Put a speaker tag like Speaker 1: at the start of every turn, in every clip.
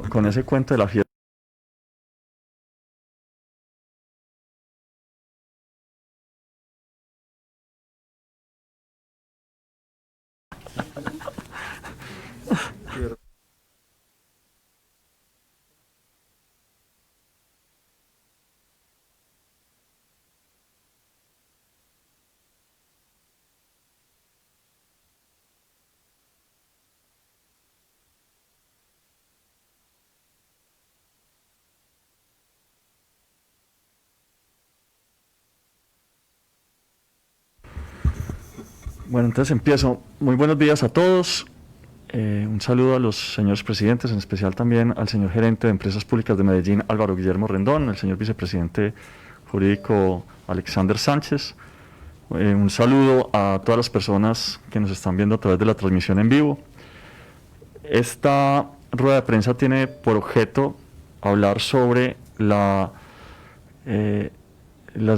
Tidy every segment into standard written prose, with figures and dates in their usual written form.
Speaker 1: Con ese cuento de la fiesta. Bueno, entonces empiezo. Muy buenos días a todos. Un saludo a los señores presidentes, en especial también al señor gerente de Empresas Públicas de Medellín, Álvaro Guillermo Rendón, al señor vicepresidente jurídico Alexander Sánchez. Un saludo a todas las personas que nos están viendo a través de la transmisión en vivo. Esta rueda de prensa tiene por objeto hablar sobre las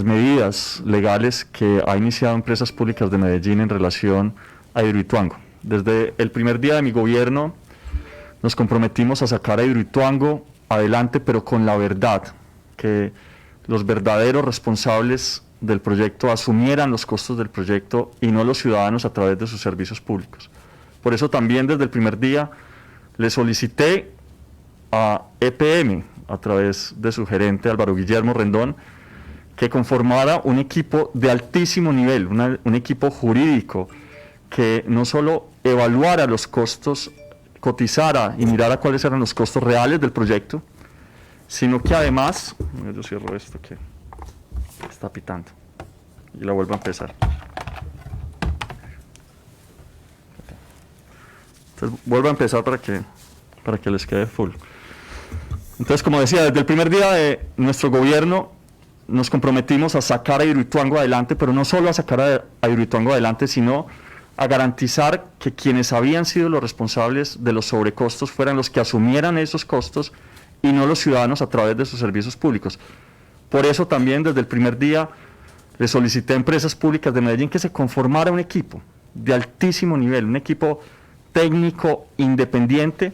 Speaker 1: medidas legales que ha iniciado Empresas Públicas de Medellín en relación a Hidroituango. Desde el primer día de mi gobierno nos comprometimos a sacar a Hidroituango adelante, pero con la verdad, que los verdaderos responsables del proyecto asumieran los costos del proyecto y no los ciudadanos a través de sus servicios públicos. Por eso también desde el primer día le solicité a EPM, a través de su gerente Álvaro Guillermo Rendón, que conformara un equipo de altísimo nivel, un equipo jurídico que no solo evaluara los costos, cotizara y mirara cuáles eran los costos reales del proyecto, sino que además, yo cierro esto que está pitando y la vuelvo a empezar. Entonces vuelvo a empezar para que les quede full. Entonces, como decía, desde el primer día de nuestro gobierno nos comprometimos a sacar a Hidroituango adelante, pero no solo a sacar a Hidroituango adelante, sino a garantizar que quienes habían sido los responsables de los sobrecostos fueran los que asumieran esos costos y no los ciudadanos a través de sus servicios públicos. Por eso también desde el primer día le solicité a Empresas Públicas de Medellín que se conformara un equipo de altísimo nivel, un equipo técnico independiente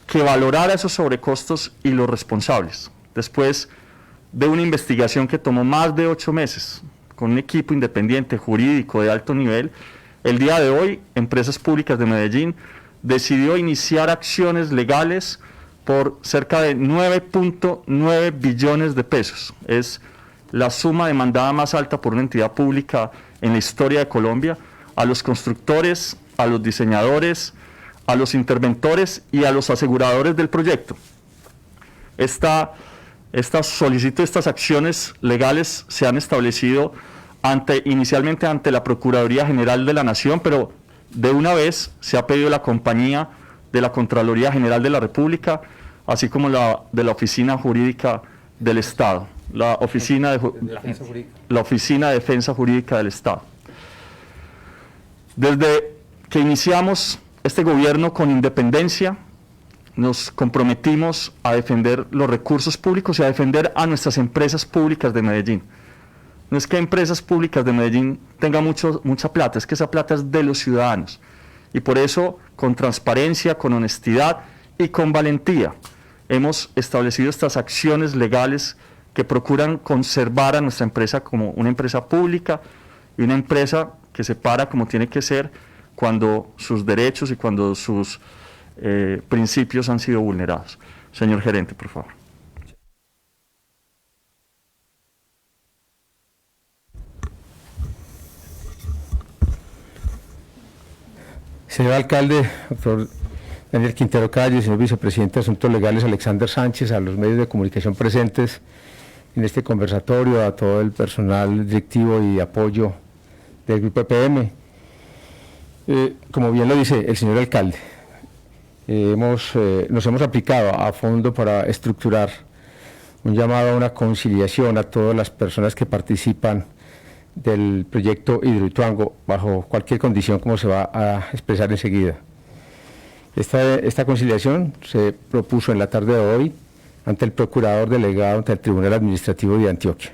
Speaker 1: que valorara esos sobrecostos y los responsables. Después de una investigación que tomó más de 8 meses, con un equipo independiente, jurídico, de alto nivel, el día de hoy, Empresas Públicas de Medellín decidió iniciar acciones legales por cerca de 9.9 billones de pesos. Es la suma demandada más alta por una entidad pública en la historia de Colombia, a los constructores, a los diseñadores, a los interventores y a los aseguradores del proyecto. Estas acciones legales se han establecido inicialmente ante la Procuraduría General de la Nación, pero de una vez se ha pedido la compañía de la Contraloría General de la República, así como de la Oficina Jurídica del Estado, la Oficina de Defensa Jurídica del Estado. Desde que iniciamos este gobierno con independencia, nos comprometimos a defender los recursos públicos y a defender a nuestras empresas públicas de Medellín. No es que Empresas Públicas de Medellín tenga mucha plata, es que esa plata es de los ciudadanos. Y por eso, con transparencia, con honestidad y con valentía, hemos establecido estas acciones legales que procuran conservar a nuestra empresa como una empresa pública y una empresa que se para como tiene que ser cuando sus derechos y cuando sus principios han sido vulnerados. Señor gerente, por favor.
Speaker 2: Señor alcalde, doctor Daniel Quintero Calle, señor vicepresidente de Asuntos Legales Alexander Sánchez, a los medios de comunicación presentes en este conversatorio, a todo el personal directivo y apoyo del Grupo EPM. Como bien lo dice el señor alcalde, nos hemos aplicado a fondo para estructurar un llamado a una conciliación a todas las personas que participan del proyecto Hidroituango bajo cualquier condición, como se va a expresar enseguida. Esta conciliación se propuso en la tarde de hoy ante el procurador delegado ante el Tribunal Administrativo de Antioquia.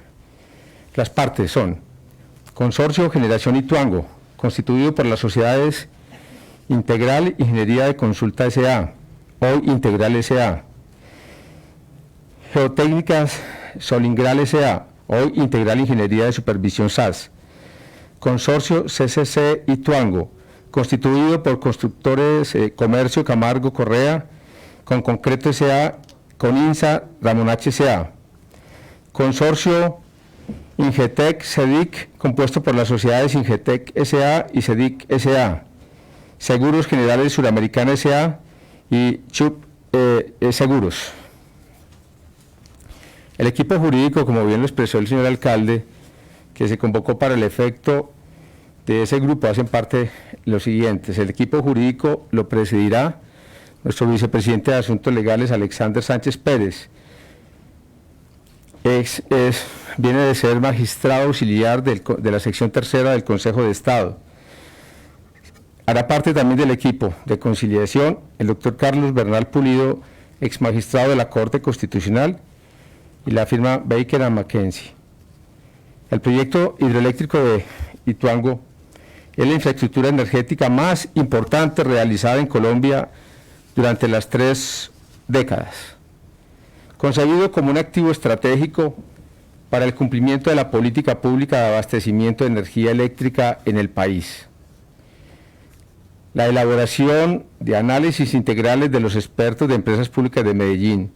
Speaker 2: Las partes son Consorcio Generación Ituango, constituido por las sociedades Integral Ingeniería de Consulta S.A., hoy Integral S.A., Geotécnicas Solingral S.A., hoy Integral Ingeniería de Supervisión SAS. Consorcio CCC Ituango, constituido por Constructores Comercio Camargo Correa, con Concreto S.A., con INSA Ramón H. S.A. Consorcio Ingetec CEDIC, compuesto por las sociedades Ingetec S.A. y CEDIC S.A. Seguros Generales Suramericana S.A. y CHUP Seguros. El equipo jurídico, como bien lo expresó el señor alcalde, que se convocó para el efecto de ese grupo, hacen parte los siguientes. El equipo jurídico lo presidirá nuestro vicepresidente de Asuntos Legales, Alexander Sánchez Pérez. Viene de ser magistrado auxiliar de la sección tercera del Consejo de Estado. Hará parte también del equipo de conciliación el doctor Carlos Bernal Pulido, ex magistrado de la Corte Constitucional, y la firma Baker & McKenzie. El proyecto hidroeléctrico de Ituango es la infraestructura energética más importante realizada en Colombia durante las 3 décadas. Concebido como un activo estratégico para el cumplimiento de la política pública de abastecimiento de energía eléctrica en el país. La elaboración de análisis integrales de los expertos de Empresas Públicas de Medellín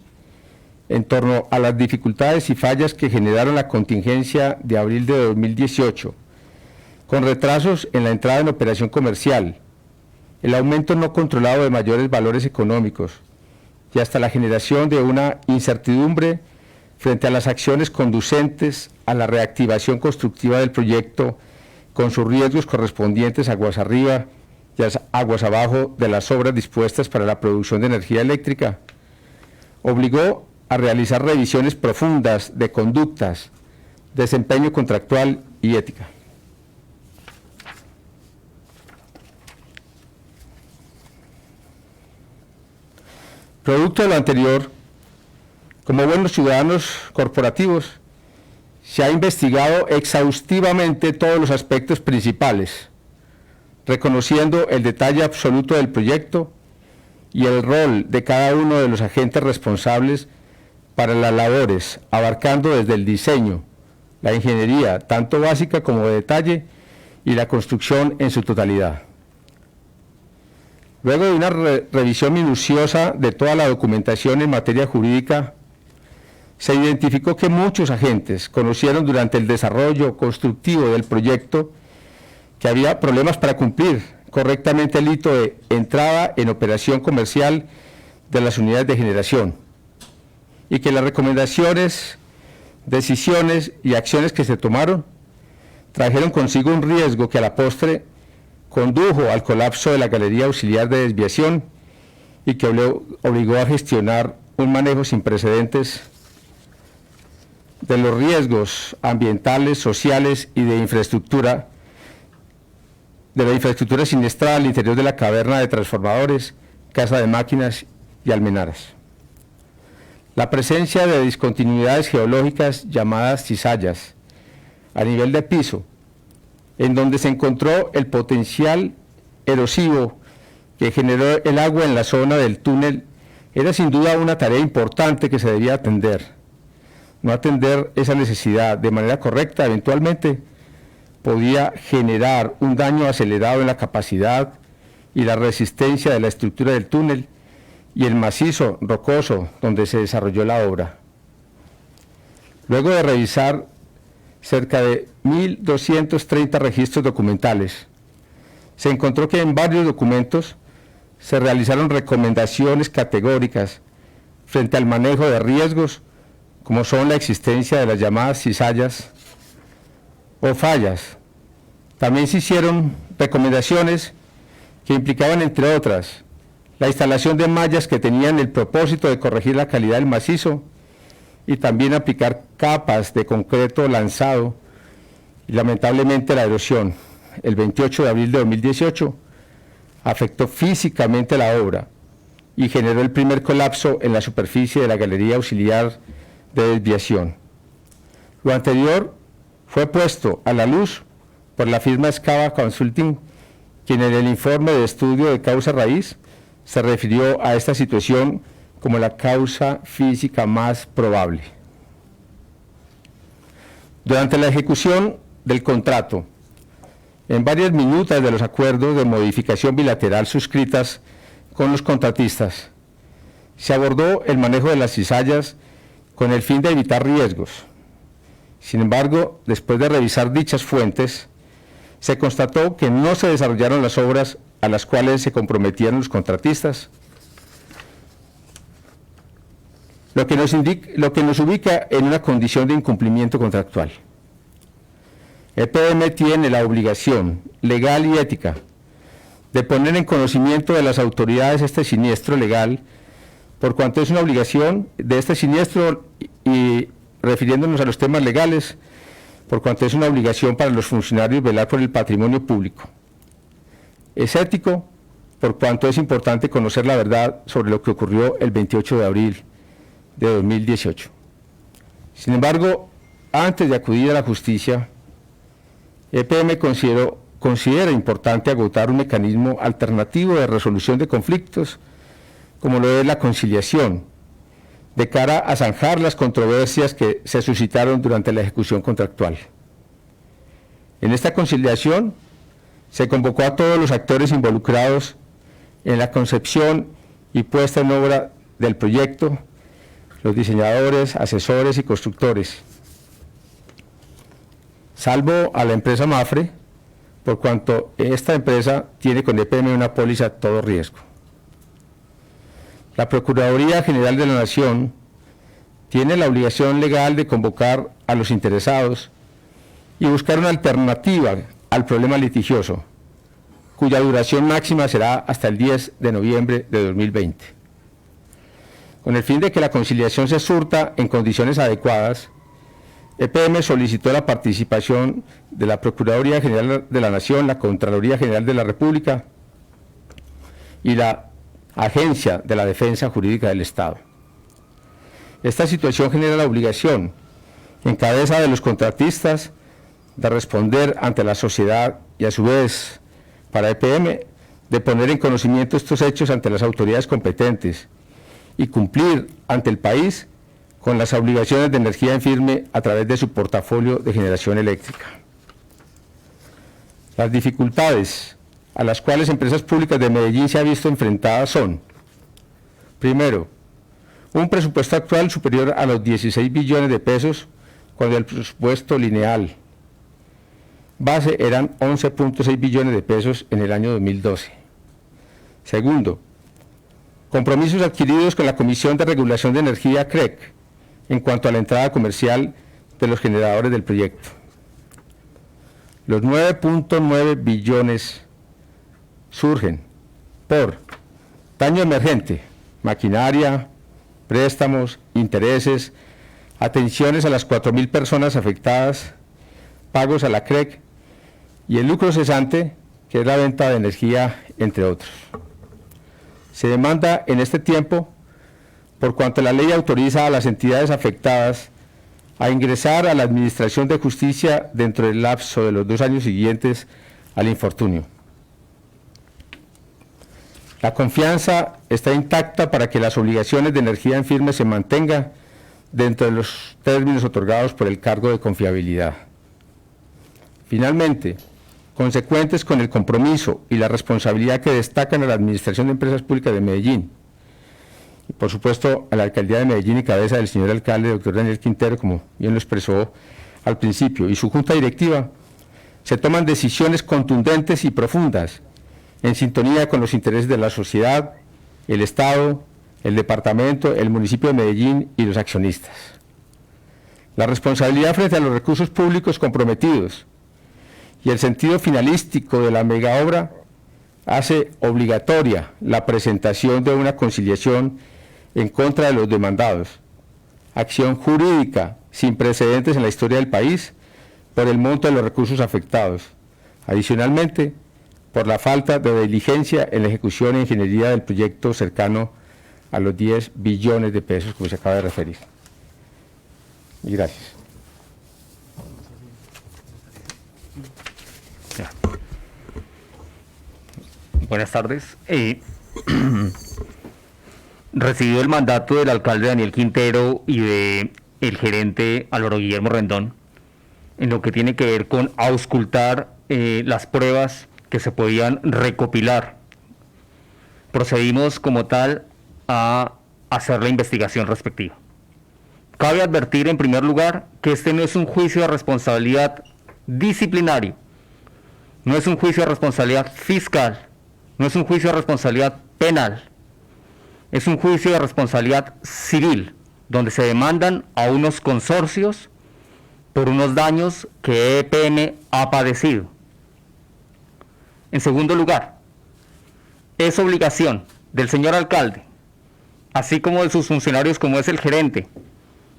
Speaker 2: en torno a las dificultades y fallas que generaron la contingencia de abril de 2018, con retrasos en la entrada en operación comercial, el aumento no controlado de mayores valores económicos y hasta la generación de una incertidumbre frente a las acciones conducentes a la reactivación constructiva del proyecto, con sus riesgos correspondientes aguas arriba y aguas abajo de las obras dispuestas para la producción de energía eléctrica, obligó a realizar revisiones profundas de conductas, desempeño contractual y ética. Producto de lo anterior, como buenos ciudadanos corporativos, se ha investigado exhaustivamente todos los aspectos principales, reconociendo el detalle absoluto del proyecto y el rol de cada uno de los agentes responsables para las labores, abarcando desde el diseño, la ingeniería, tanto básica como de detalle, y la construcción en su totalidad. Luego de una revisión minuciosa de toda la documentación en materia jurídica, se identificó que muchos agentes conocieron durante el desarrollo constructivo del proyecto que había problemas para cumplir correctamente el hito de entrada en operación comercial de las unidades de generación, y que las recomendaciones, decisiones y acciones que se tomaron trajeron consigo un riesgo que a la postre condujo al colapso de la galería auxiliar de desviación y que obligó a gestionar un manejo sin precedentes de los riesgos ambientales, sociales y de la infraestructura siniestrada al interior de la caverna de transformadores, casa de máquinas y almenaras. La presencia de discontinuidades geológicas llamadas cizallas a nivel de piso, en donde se encontró el potencial erosivo que generó el agua en la zona del túnel, era sin duda una tarea importante que se debía atender. No atender esa necesidad de manera correcta eventualmente podía generar un daño acelerado en la capacidad y la resistencia de la estructura del túnel y el macizo rocoso donde se desarrolló la obra. Luego de revisar cerca de 1.230 registros documentales, se encontró que en varios documentos se realizaron recomendaciones categóricas frente al manejo de riesgos, como son la existencia de las llamadas cizallas o fallas. También se hicieron recomendaciones que implicaban, entre otras, la instalación de mallas que tenían el propósito de corregir la calidad del macizo y también aplicar capas de concreto lanzado, y lamentablemente la erosión, el 28 de abril de 2018, afectó físicamente la obra y generó el primer colapso en la superficie de la galería auxiliar de desviación. Lo anterior fue puesto a la luz por la firma Scava Consulting, quien en el informe de estudio de causa raíz se refirió a esta situación como la causa física más probable. Durante la ejecución del contrato, en varias minutas de los acuerdos de modificación bilateral suscritas con los contratistas, se abordó el manejo de las cizallas con el fin de evitar riesgos. Sin embargo, después de revisar dichas fuentes, se constató que no se desarrollaron las obras a las cuales se comprometían los contratistas, lo que nos ubica en una condición de incumplimiento contractual. EPM tiene la obligación legal y ética de poner en conocimiento de las autoridades este siniestro legal, por cuanto es una obligación de este siniestro, y refiriéndonos a los temas legales, por cuanto es una obligación para los funcionarios velar por el patrimonio público. Es ético, por cuanto es importante conocer la verdad sobre lo que ocurrió el 28 de abril de 2018. Sin embargo, antes de acudir a la justicia, EPM considera importante agotar un mecanismo alternativo de resolución de conflictos, como lo es la conciliación, de cara a zanjar las controversias que se suscitaron durante la ejecución contractual. En esta conciliación se convocó a todos los actores involucrados en la concepción y puesta en obra del proyecto, los diseñadores, asesores y constructores, salvo a la empresa Mapfre, por cuanto esta empresa tiene con EPM una póliza a todo riesgo. La Procuraduría General de la Nación tiene la obligación legal de convocar a los interesados y buscar una alternativa al problema litigioso, cuya duración máxima será hasta el 10 de noviembre de 2020. Con el fin de que la conciliación se surta en condiciones adecuadas, EPM solicitó la participación de la Procuraduría General de la Nación, la Contraloría General de la República y la Agencia de la Defensa Jurídica del Estado. Esta situación genera la obligación, en cabeza de los contratistas, de responder ante la sociedad y, a su vez, para EPM, de poner en conocimiento estos hechos ante las autoridades competentes y cumplir ante el país con las obligaciones de energía en firme a través de su portafolio de generación eléctrica. Las dificultades a las cuales Empresas Públicas de Medellín se ha visto enfrentada son: primero, un presupuesto actual superior a los 16 billones de pesos, cuando el presupuesto lineal base eran 11.6 billones de pesos en el año 2012. Segundo, compromisos adquiridos con la Comisión de Regulación de Energía, CREC, en cuanto a la entrada comercial de los generadores del proyecto. Los 9.9 billones surgen por daño emergente, maquinaria, préstamos, intereses, atenciones a las 4.000 personas afectadas, pagos a la CREC y el lucro cesante, que es la venta de energía, entre otros. Se demanda en este tiempo, por cuanto la ley autoriza a las entidades afectadas a ingresar a la Administración de Justicia dentro del lapso de los 2 años siguientes al infortunio. La confianza está intacta para que las obligaciones de energía en firme se mantengan dentro de los términos otorgados por el cargo de confiabilidad. Finalmente, consecuentes con el compromiso y la responsabilidad que destacan a la Administración de Empresas Públicas de Medellín, y por supuesto a la Alcaldía de Medellín y cabeza del señor alcalde, doctor Daniel Quintero, como bien lo expresó al principio, y su junta directiva, se toman decisiones contundentes y profundas, en sintonía con los intereses de la sociedad, el Estado, el departamento, el municipio de Medellín y los accionistas. La responsabilidad frente a los recursos públicos comprometidos y el sentido finalístico de la megaobra hace obligatoria la presentación de una conciliación en contra de los demandados, acción jurídica sin precedentes en la historia del país por el monto de los recursos afectados. Adicionalmente, por la falta de diligencia en la ejecución e ingeniería del proyecto cercano a los 10 billones de pesos, como se acaba de referir. Y gracias.
Speaker 1: Buenas tardes.
Speaker 3: recibido el mandato del alcalde Daniel Quintero y de el gerente Álvaro Guillermo Rendón, en lo que tiene que ver con auscultar las pruebas que se podían recopilar, procedimos como tal a hacer la investigación respectiva. Cabe advertir en primer lugar que este no es un juicio de responsabilidad disciplinario, no es un juicio de responsabilidad fiscal, no es un juicio de responsabilidad penal, es un juicio de responsabilidad civil, donde se demandan a unos consorcios por unos daños que EPM ha padecido. En segundo lugar, es obligación del señor alcalde, así como de sus funcionarios como es el gerente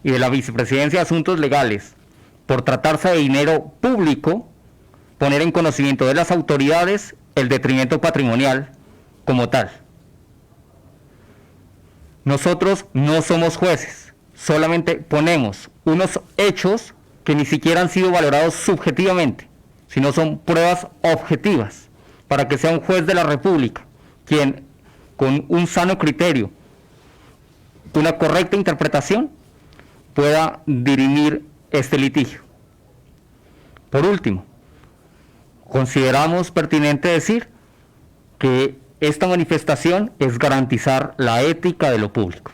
Speaker 3: y de la Vicepresidencia de Asuntos Legales, por tratarse de dinero público, poner en conocimiento de las autoridades el detrimento patrimonial como tal. Nosotros no somos jueces, solamente ponemos unos hechos que ni siquiera han sido valorados subjetivamente, sino son pruebas objetivas, para que sea un juez de la República quien, con un sano criterio, una correcta interpretación, pueda dirimir este litigio. Por último, consideramos pertinente decir que esta manifestación es garantizar la ética de lo público.